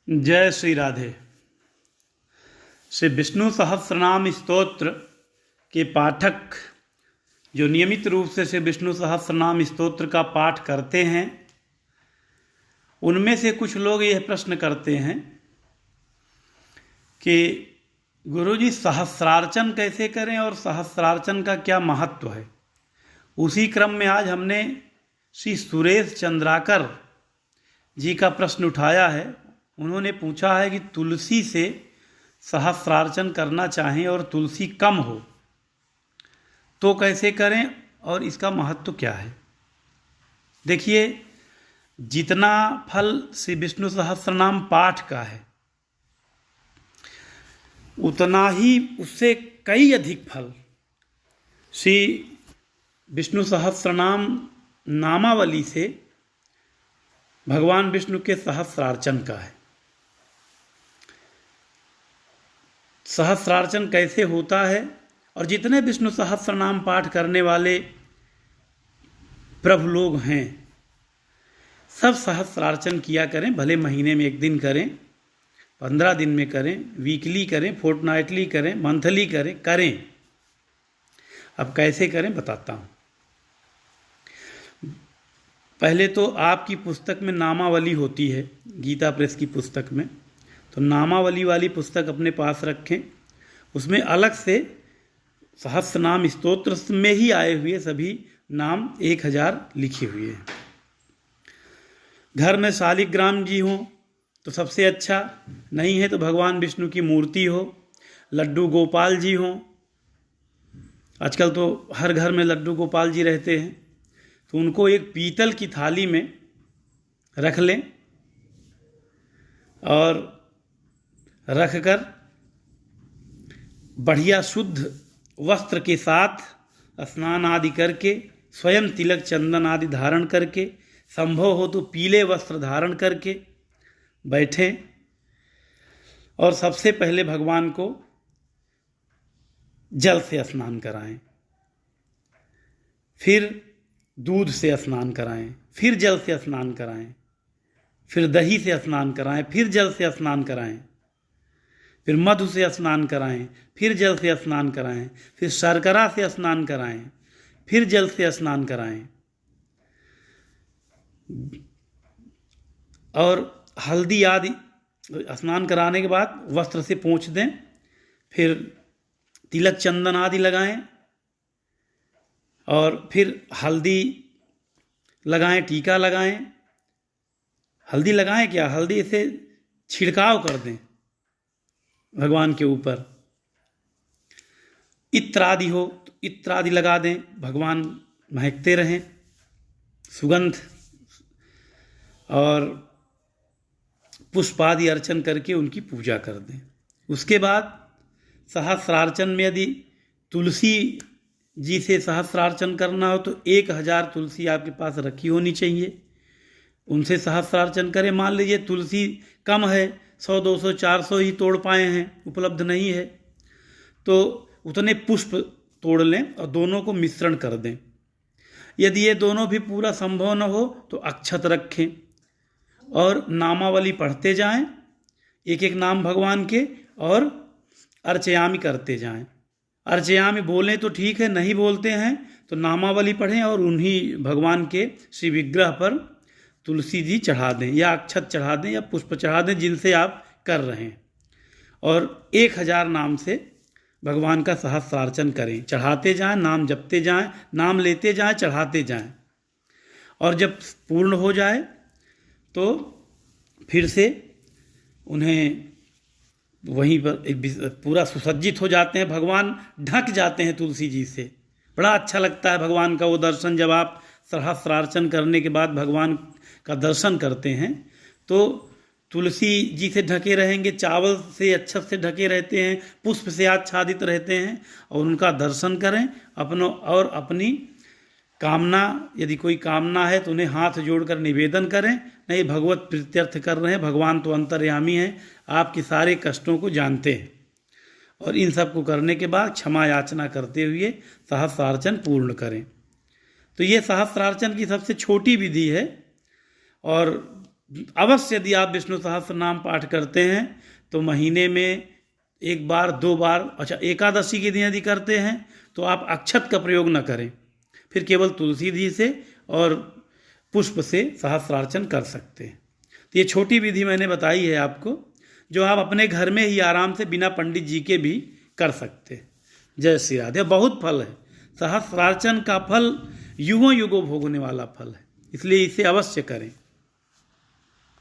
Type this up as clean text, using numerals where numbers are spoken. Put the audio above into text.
जय श्री राधे। श्री विष्णु सहस्रनाम स्तोत्र के पाठक जो नियमित रूप से श्री विष्णु सहस्रनाम स्तोत्र का पाठ करते हैं, उनमें से कुछ लोग यह प्रश्न करते हैं कि गुरुजी सहस्रार्चन कैसे करें और सहस्रार्चन का क्या महत्व है। उसी क्रम में आज हमने श्री सुरेश चंद्राकर जी का प्रश्न उठाया है। उन्होंने पूछा है कि तुलसी से सहस्रार्चन करना चाहें और तुलसी कम हो तो कैसे करें और इसका महत्व क्या है। देखिए, जितना फल श्री विष्णु सहस्रनाम पाठ का है उतना ही उससे कई अधिक फल श्री विष्णु सहस्रनाम नामावली से भगवान विष्णु के सहस्रार्चन का है। सहस्रार्चन कैसे होता है और जितने विष्णु सहस्रनाम पाठ करने वाले प्रभु लोग हैं सब सहस्रार्चन किया करें। भले महीने में एक दिन करें, 15 दिन में करें, वीकली करें, फोर्टनाइटली करें, मंथली करें। अब कैसे करें बताता हूँ। पहले तो आपकी पुस्तक में नामावली होती है, गीता प्रेस की पुस्तक में, तो नामावली वाली पुस्तक अपने पास रखें। उसमें अलग से सहस्रनाम स्तोत्र में ही आए हुए सभी नाम 1000 लिखे हुए हैं। घर में शालिग्राम जी हों तो सबसे अच्छा, नहीं है तो भगवान विष्णु की मूर्ति हो, लड्डू गोपाल जी हों। आजकल तो हर घर में लड्डू गोपाल जी रहते हैं, तो उनको एक पीतल की थाली में रख लें और रखकर बढ़िया शुद्ध वस्त्र के साथ स्नान आदि करके, स्वयं तिलक चंदन आदि धारण करके, संभव हो तो पीले वस्त्र धारण करके बैठें और सबसे पहले भगवान को जल से स्नान कराएं, फिर दूध से स्नान कराएं, फिर जल से स्नान कराएं, फिर दही से स्नान कराएं, फिर जल से स्नान कराएं, फिर मधु से स्नान कराएं, फिर जल से स्नान कराएं, फिर शर्करा से स्नान कराएं, फिर जल से स्नान कराएं और हल्दी आदि स्नान कराने के बाद वस्त्र से पोंछ दें, फिर तिलक चंदन आदि लगाएं और फिर हल्दी लगाएं, टीका लगाएं। हल्दी लगाएं क्या, हल्दी से छिड़काव कर दें भगवान के ऊपर। इत्र आदि हो तो इत्र आदि लगा दें, भगवान महकते रहें, सुगंध और पुष्प आदि अर्चन करके उनकी पूजा कर दें। उसके बाद सहस्रार्चन में यदि तुलसी जी से सहस्रार्चन करना हो तो 1000 तुलसी आपके पास रखी होनी चाहिए, उनसे सहस्रार्चन करें। मान लीजिए तुलसी कम है, 100, 200, 400 ही तोड़ पाए हैं, उपलब्ध नहीं है, तो उतने पुष्प तोड़ लें और दोनों को मिश्रण कर दें। यदि ये दोनों भी पूरा संभव न हो तो अक्षत रखें और नामावली पढ़ते जाएं, एक एक नाम भगवान के, और अर्चयामी करते जाएं। अर्चयामी बोलें तो ठीक है, नहीं बोलते हैं तो नामावली पढ़ें और उन्हीं भगवान के श्री विग्रह पर तुलसी जी चढ़ा दें या अक्षत चढ़ा दें या पुष्प चढ़ा दें, जिनसे आप कर रहे हैं, और 1000 नाम से भगवान का सहस्रार्चन करें। चढ़ाते जाएं, नाम जपते जाएं, नाम लेते जाएं, चढ़ाते जाएं, और जब पूर्ण हो जाए तो फिर से उन्हें वहीं पर पूरा सुसज्जित हो जाते हैं, भगवान ढक जाते हैं तुलसी जी से। बड़ा अच्छा लगता है भगवान का वो दर्शन। जब आप सहस्रार्चन करने के बाद भगवान का दर्शन करते हैं तो तुलसी जी से ढके रहेंगे, चावल से अच्छे से ढके रहते हैं, पुष्प से आच्छादित रहते हैं, और उनका दर्शन करें अपनों और अपनी कामना, यदि कोई कामना है तो उन्हें हाथ जोड़कर निवेदन करें। नहीं, भगवत प्रीत्यर्थ कर रहे हैं, भगवान तो अंतर्यामी हैं, आपके सारे कष्टों को जानते हैं, और इन सब को करने के बाद क्षमा याचना करते हुए सहस्रार्चन पूर्ण करें। तो ये सहस्रार्चन की सबसे छोटी विधि है और अवश्य यदि आप विष्णु सहस्त्र नाम पाठ करते हैं तो महीने में 1 बार 2 बार, अच्छा एकादशी के दिन यदि करते हैं तो आप अक्षत का प्रयोग न करें, फिर केवल तुलसी जी से और पुष्प से सहस्त्रार्चन कर सकते हैं। तो ये छोटी विधि मैंने बताई है आपको, जो आप अपने घर में ही आराम से बिना पंडित जी के भी कर सकते हैं। जय श्री राधे। बहुत फल है, सहस्त्रार्चन का फल युगों युगों भोगने वाला फल है, इसलिए इसे अवश्य करें।